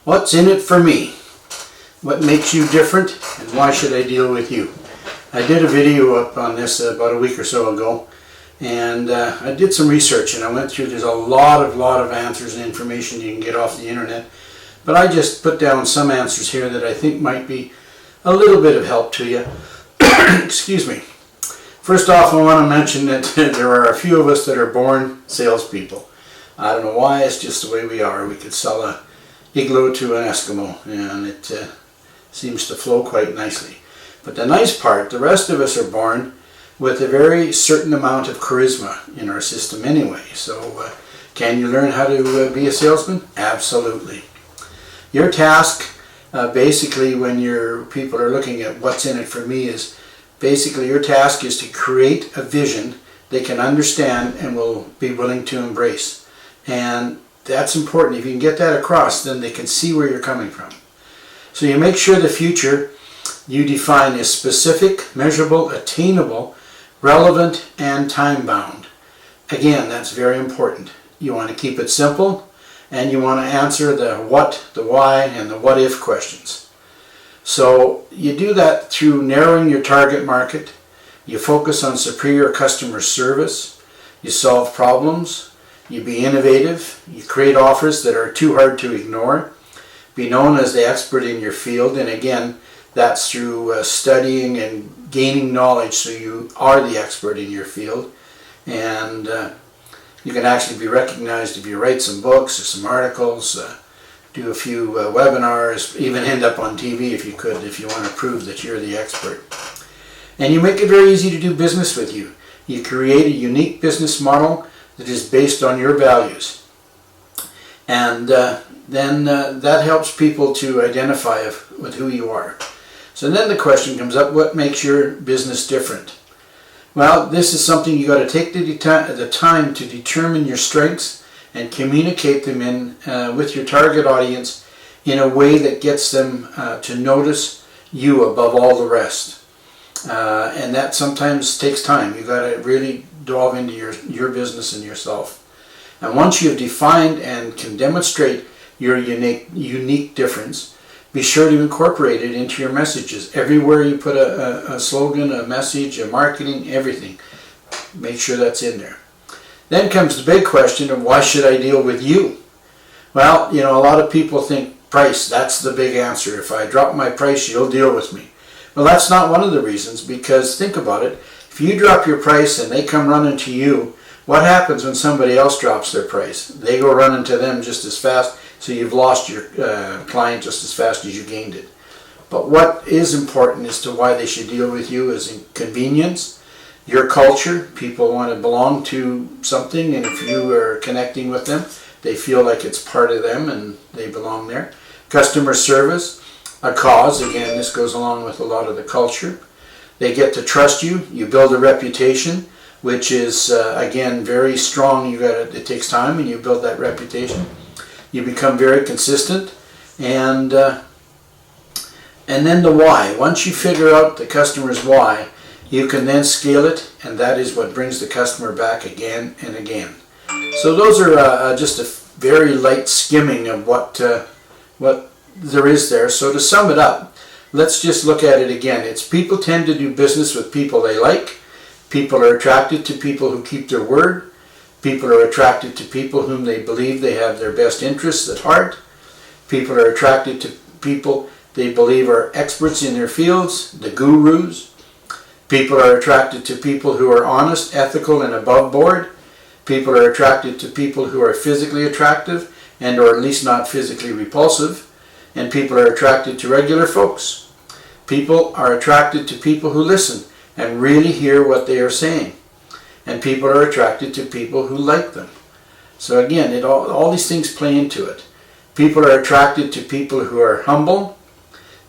What's in it for me? What makes you different, and why should I deal with you? I did a video up on this about a week or so ago, and I did some research and I went through. There's a lot of answers and information you can get off the internet, but I just put down some answers here that I think might be a little bit of help to you. Excuse me. First off, I want to mention that there are a few of us that are born salespeople. I don't know why, it's just the way we are. We could sell a igloo to an Eskimo and it seems to flow quite nicely. But the nice part, the rest of us are born with a very certain amount of charisma in our system anyway. So can you learn how to be a salesman? Absolutely. Your task basically when your people are looking at what's in it for me is basically your task is to create a vision they can understand and will be willing to embrace. And that's important. If you can get that across, then they can see where you're coming from. So you make sure the future you define is specific, measurable, attainable, relevant, and time-bound. Again, that's very important. You want to keep it simple, and you want to answer the what, the why, and the what if questions. So you do that through narrowing your target market. You focus on superior customer service. You solve problems. You be innovative. You create offers that are too hard to ignore. Be known as the expert in your field, and again, that's through studying and gaining knowledge so you are the expert in your field. And you can actually be recognized if you write some books or some articles, do a few webinars, even end up on TV if you could, if you want to prove that you're the expert. And you make it very easy to do business with you. You create a unique business model that is based on your values. And then that helps people to identify with who you are. So then the question comes up, what makes your business different? Well, this is something you got to take the time to determine your strengths and communicate them with your target audience in a way that gets them to notice you above all the rest. And that sometimes takes time. You got to really delve into your business and yourself. And once you've defined and can demonstrate your unique difference, be sure to incorporate it into your messages. Everywhere you put a slogan, a message, a marketing, everything, make sure that's in there. Then comes the big question of why should I deal with you? Well, you know, a lot of people think price, that's the big answer. If I drop my price, you'll deal with me. Well, that's not one of the reasons, because think about it. If you drop your price and they come running to you, what happens when somebody else drops their price? They go running to them just as fast, so you've lost your client just as fast as you gained it. But what is important as to why they should deal with you is convenience, your culture. People want to belong to something, and if you are connecting with them, they feel like it's part of them and they belong there. Customer service, a cause. Again, this goes along with a lot of the culture. They get to trust you. You build a reputation, which is again very strong. It takes time, and you build that reputation. You become very consistent, and then the why. Once you figure out the customer's why, you can then scale it, and that is what brings the customer back again and again. So those are just a very light skimming of what there is there. So to sum it up, let's just look at it again. It's people tend to do business with people they like. People are attracted to people who keep their word. People are attracted to people whom they believe they have their best interests at heart. People are attracted to people they believe are experts in their fields, the gurus. People are attracted to people who are honest, ethical, and above board. People are attracted to people who are physically attractive and or at least not physically repulsive. And people are attracted to regular folks. People are attracted to people who listen and really hear what they are saying. And people are attracted to people who like them. So again, all these things play into it. People are attracted to people who are humble.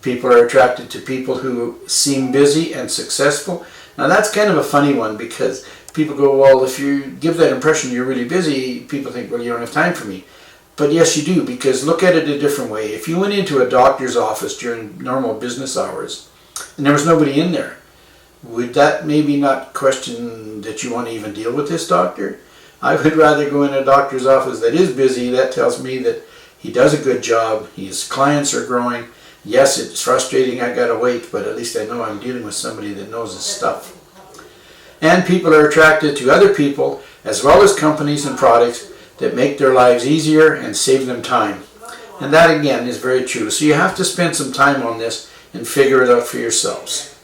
People are attracted to people who seem busy and successful. Now that's kind of a funny one, because people go, well, if you give that impression you're really busy, people think, well, you don't have time for me. But yes, you do, because look at it a different way. If you went into a doctor's office during normal business hours and there was nobody in there, would that maybe not question that you want to even deal with this doctor? I would rather go in a doctor's office that is busy. That tells me that He does a good job. His clients are growing. Yes, it's frustrating, I gotta wait, but at least I know I'm dealing with somebody that knows his stuff. And people are attracted to other people as well as companies and products that make their lives easier and save them time. And that again is very true. So you have to spend some time on this and figure it out for yourselves.